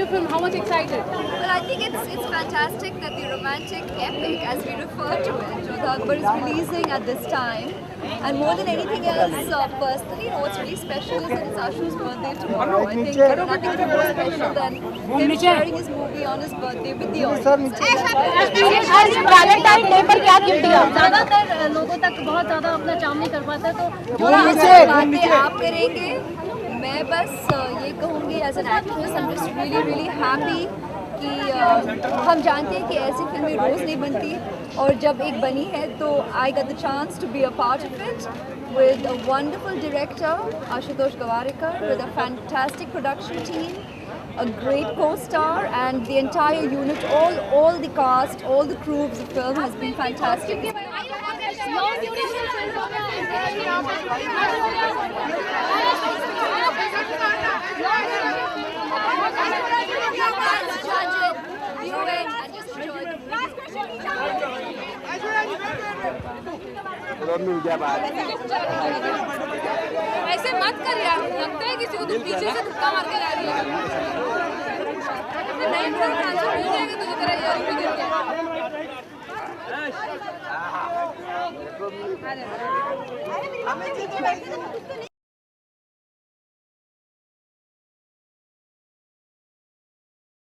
your film? How much excited? Well, I think it's fantastic that the romantic epic, as we refer to it, Jodha Akbar is releasing at this time. And more than anything else, personally, what's really special is that it's Ashu's birthday tomorrow. I think nothing is more special than him sharing his movie on his birthday with the audience. Valentine day पर क्या gift दिया? ज़्यादातर लोगों तक बहुत ज़्यादा अपना चाम नहीं कर पाता, तो बातें आप करेंगे. मैं बस ये कहूँगी as an actress, I am just really happy कि हम जानते हैं कि ऐसी फिल्में रोज़ नहीं बनती, और जब एक बनी है तो I got the chance to be a part of it with a wonderful director, Ashutosh, with a fantastic production team, a great co-star, and the entire unit, all the cast, all the crew of the film has been fantastic. ऐसे मत कर यार, लगता है किसी को तुम पीछे से धक्का मार के ला रही है. नहीं ट्रांसफर हो जाएगा तुझे, तेरा यार भी गिर गया.